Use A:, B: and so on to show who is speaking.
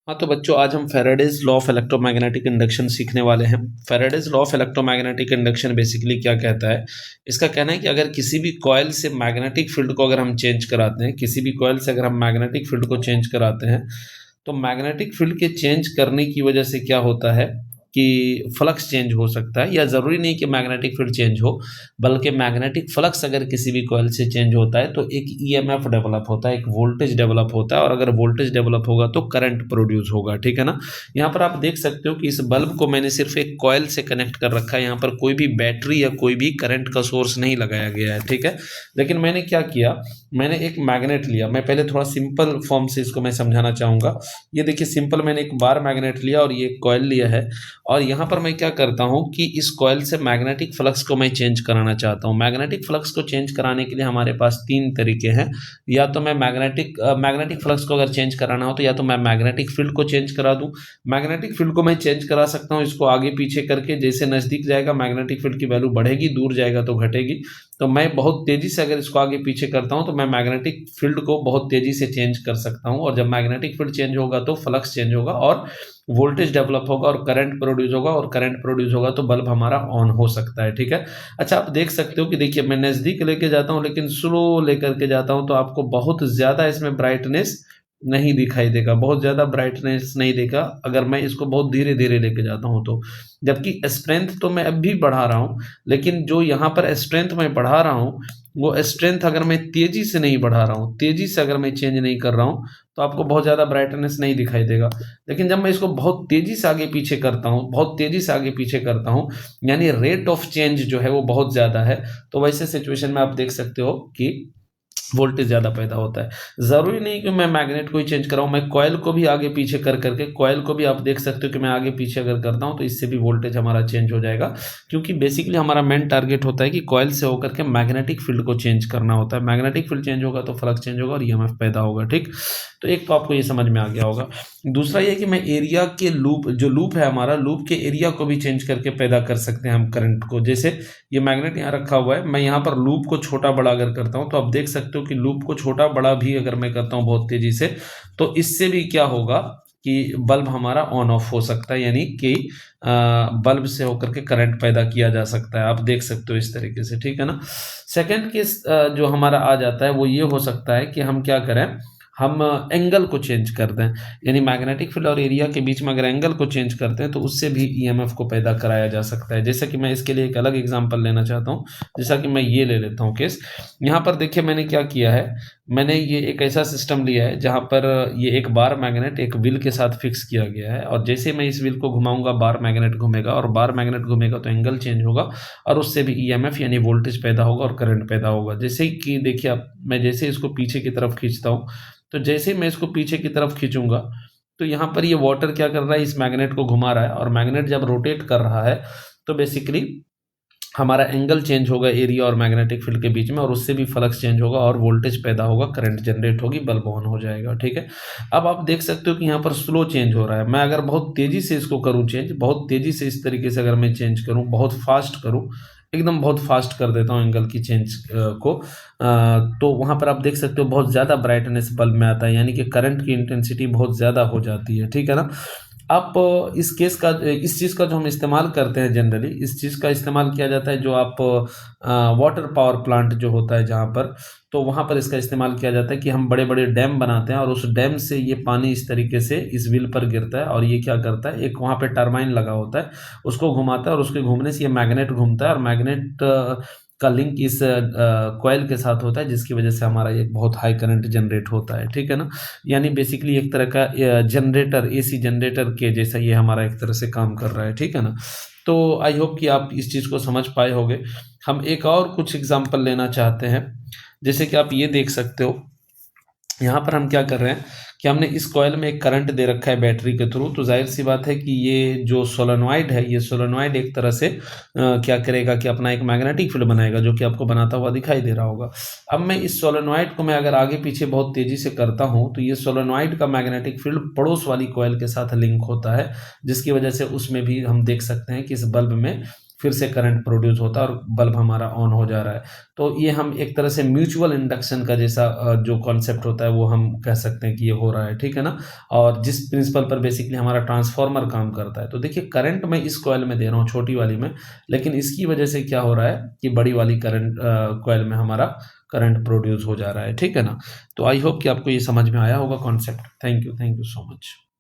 A: हाँ तो बच्चों आज हम Faraday's law of electromagnetic induction सीखने वाले हैं। Faraday's law of electromagnetic induction basically क्या कहता है? इसका कहना है कि अगर किसी भी कॉइल से मैग्नेटिक फील्ड को अगर हम चेंज कराते हैं, किसी भी कॉइल से अगर हम मैग्नेटिक फील्ड को चेंज कराते हैं, तो मैग्नेटिक फील्ड के चेंज करने की वजह से क्या होता है कि फ्लक्स चेंज हो सकता है, या ज़रूरी नहीं कि मैग्नेटिक फील्ड चेंज हो, बल्कि मैग्नेटिक फ्लक्स अगर किसी भी कॉइल से चेंज होता है तो एक ईएमएफ डेवलप होता है, एक वोल्टेज डेवलप होता है, और अगर वोल्टेज डेवलप होगा तो करंट प्रोड्यूस होगा। ठीक है ना? यहाँ पर आप देख सकते हो कि इस बल्ब को मैंने सिर्फ एक कॉइल से कनेक्ट कर रखा है, यहाँ पर कोई भी बैटरी या कोई भी करंट का सोर्स नहीं लगाया गया है। ठीक है, लेकिन मैंने क्या किया, मैंने एक मैग्नेट लिया। मैं पहले थोड़ा सिंपल फॉर्म से इसको मैं समझाना चाहूँगा। ये देखिए सिंपल, मैंने एक बार मैग्नेट लिया और ये कॉइल लिया है, और यहाँ पर मैं क्या करता हूँ कि इस कॉइल से मैग्नेटिक फ्लक्स को मैं चेंज कराना चाहता हूँ। मैग्नेटिक फ्लक्स को चेंज कराने के लिए हमारे पास तीन तरीके हैं। या तो मैं मैग्नेटिक फ्लक्स को अगर चेंज कराना हो तो या तो मैं मैग्नेटिक फील्ड को चेंज करा दूँ। मैग्नेटिक फील्ड को मैं चेंज करा सकता हूँ इसको आगे पीछे करके, जैसे नज़दीक जाएगा मैग्नेटिक फील्ड की वैल्यू बढ़ेगी, दूर जाएगा तो घटेगी। तो मैं बहुत तेज़ी से अगर इसको आगे पीछे करता हूँ तो मैं मैग्नेटिक फील्ड को बहुत तेज़ी से चेंज कर सकता हूँ, और जब मैग्नेटिक फील्ड चेंज होगा तो फ्लक्स चेंज होगा और वोल्टेज डेवलप होगा और करंट प्रोड्यूस होगा, और करंट प्रोड्यूस होगा तो बल्ब हमारा ऑन हो सकता है। ठीक है, अच्छा आप देख सकते हो कि देखिए मैं नज़दीक लेके जाता हूँ लेकिन स्लो लेकर के जाता हूँ तो आपको बहुत ज़्यादा इसमें ब्राइटनेस नहीं दिखाई देगा, बहुत ज़्यादा ब्राइटनेस नहीं देगा अगर मैं इसको बहुत धीरे धीरे लेके जाता हूँ तो। जबकि स्ट्रेंथ तो मैं अब भी बढ़ा रहा हूँ, लेकिन जो यहाँ पर स्ट्रेंथ मैं बढ़ा रहा हूँ वो स्ट्रेंथ अगर मैं तेज़ी से नहीं बढ़ा रहा हूँ, तेज़ी से अगर मैं चेंज नहीं कर रहा हूँ तो आपको बहुत ज़्यादा ब्राइटनेस नहीं दिखाई देगा। लेकिन जब मैं इसको बहुत तेज़ी से आगे पीछे करता हूँ, बहुत तेज़ी से आगे पीछे करता हूँ, यानी रेट ऑफ चेंज जो है वो बहुत ज़्यादा है, तो वैसे सिचुएशन में आप देख सकते हो कि वोल्टेज ज़्यादा पैदा होता है। ज़रूरी नहीं कि मैं मैग्नेट को ही चेंज कराऊँ, मैं कॉइल को भी आगे पीछे कर करके, कॉइल को भी आप देख सकते हो कि मैं आगे पीछे अगर करता हूँ तो इससे भी वोल्टेज हमारा चेंज हो जाएगा, क्योंकि बेसिकली हमारा मेन टारगेट होता है कि कॉइल से होकर के मैग्नेटिक फील्ड को चेंज करना होता है। मैग्नेटिक फील्ड चेंज होगा तो फ्लक्स चेंज होगा और ईएमएफ पैदा होगा। ठीक, तो एक तो आपको ये समझ में आ गया होगा। दूसरा ये कि मैं एरिया के लूप, जो लूप है हमारा, लूप के एरिया को भी चेंज करके पैदा कर सकते हैं हम करंट को। जैसे ये मैग्नेट यहाँ रखा हुआ है, मैं यहाँ पर लूप को छोटा बड़ा अगर करता हूँ तो आप देख सकते हो कि लूप को छोटा बड़ा भी अगर मैं करता हूँ बहुत तेज़ी से, तो इससे भी क्या होगा कि बल्ब हमारा ऑन ऑफ हो सकता है, यानी कि बल्ब से होकर के करंट पैदा किया जा सकता है। आप देख सकते हो इस तरीके से। ठीक है ना? सेकंड केस जो हमारा आ जाता है वो ये हो सकता है कि हम क्या करें, हम एंगल को चेंज कर दें, यानी मैग्नेटिक फील्ड और एरिया के बीच में अगर एंगल को चेंज करते हैं तो उससे भी ईएमएफ को पैदा कराया जा सकता है। जैसे कि मैं इसके लिए एक अलग एग्जांपल लेना चाहता हूँ, जैसा कि मैं ये ले लेता हूँ केस। यहाँ पर देखिए मैंने क्या किया है, मैंने ये एक ऐसा सिस्टम लिया है जहाँ पर ये एक बार मैग्नेट एक व्हील के साथ फिक्स किया गया है, और जैसे मैं इस व्हील को घुमाऊंगा बार मैग्नेट घूमेगा, और बार मैग्नेट घूमेगा तो एंगल चेंज होगा और उससे भी ईएमएफ यानी वोल्टेज पैदा होगा और करंट पैदा होगा। जैसे कि देखिए अब मैं जैसे इसको पीछे की तरफ खींचता हूँ, तो जैसे ही मैं इसको पीछे की तरफ खींचूंगा तो यहाँ पर ये वाटर क्या कर रहा है, इस मैग्नेट को घुमा रहा है, और मैग्नेट जब रोटेट कर रहा है तो बेसिकली हमारा एंगल चेंज होगा एरिया और मैग्नेटिक फील्ड के बीच में, और उससे भी फ्लक्स चेंज होगा और वोल्टेज पैदा होगा, करंट जनरेट होगी, बल्ब ऑन हो जाएगा। ठीक है, अब आप देख सकते हो कि यहाँ पर स्लो चेंज हो रहा है। मैं अगर बहुत तेज़ी से इसको करूँ चेंज, बहुत तेज़ी से इस तरीके से अगर मैं चेंज करूँ, बहुत फास्ट करूँ, एकदम बहुत फास्ट कर देता हूँ एंगल की चेंज को, तो वहाँ पर आप देख सकते हो बहुत ज़्यादा ब्राइटनेस बल्ब में आता है, यानी कि करंट की इंटेंसिटी बहुत ज़्यादा हो जाती है। ठीक है ना? आप इस केस का, इस चीज़ का जो हम इस्तेमाल करते हैं जनरली, इस चीज़ का इस्तेमाल किया जाता है जो आप वाटर पावर प्लांट जो होता है जहाँ पर, तो वहाँ पर इसका इस्तेमाल किया जाता है कि हम बड़े बड़े डैम बनाते हैं और उस डैम से ये पानी इस तरीके से इस व्हील पर गिरता है, और ये क्या करता है, एक वहाँ पे टरबाइन लगा होता है, उसको घुमाता है और उसके घूमने से ये मैग्नेट घूमता है, और मैग्नेट का लिंक इस कॉइल के साथ होता है, जिसकी वजह से हमारा एक बहुत हाई करंट जनरेट होता है। ठीक है ना? यानी बेसिकली एक तरह का जनरेटर, एसी जनरेटर के जैसा ये हमारा एक तरह से काम कर रहा है। ठीक है ना? तो आई होप कि आप इस चीज़ को समझ पाए होंगे। हम एक और कुछ एग्जांपल लेना चाहते हैं, जैसे कि आप ये देख सकते हो, यहाँ पर हम क्या कर रहे हैं कि हमने इस कॉइल में एक करंट दे रखा है बैटरी के थ्रू, तो जाहिर सी बात है कि ये जो सोलेनॉइड है, ये सोलेनॉइड एक तरह से क्या करेगा कि अपना एक मैग्नेटिक फील्ड बनाएगा, जो कि आपको बनाता हुआ दिखाई दे रहा होगा। अब मैं इस सोलेनॉइड को मैं अगर आगे पीछे बहुत तेज़ी से करता हूँ तो ये सोलेनॉइड का मैग्नेटिक फील्ड पड़ोस वाली कॉइल के साथ लिंक होता है, जिसकी वजह से उसमें भी हम देख सकते हैं कि इस बल्ब में फिर से करंट प्रोड्यूस होता है और बल्ब हमारा ऑन हो जा रहा है। तो ये हम एक तरह से म्यूचुअल इंडक्शन का जैसा जो कॉन्सेप्ट होता है वो हम कह सकते हैं कि ये हो रहा है, ठीक है ना? और जिस प्रिंसिपल पर बेसिकली हमारा ट्रांसफार्मर काम करता है। तो देखिए करंट मैं इस कॉइल में दे रहा हूँ छोटी वाली में, लेकिन इसकी वजह से क्या हो रहा है कि बड़ी वाली करंट कॉइल में हमारा करंट प्रोड्यूस हो जा रहा है, ठीक है ना? तो आई होप कि आपको ये समझ में आया होगा concept. Thank you so much.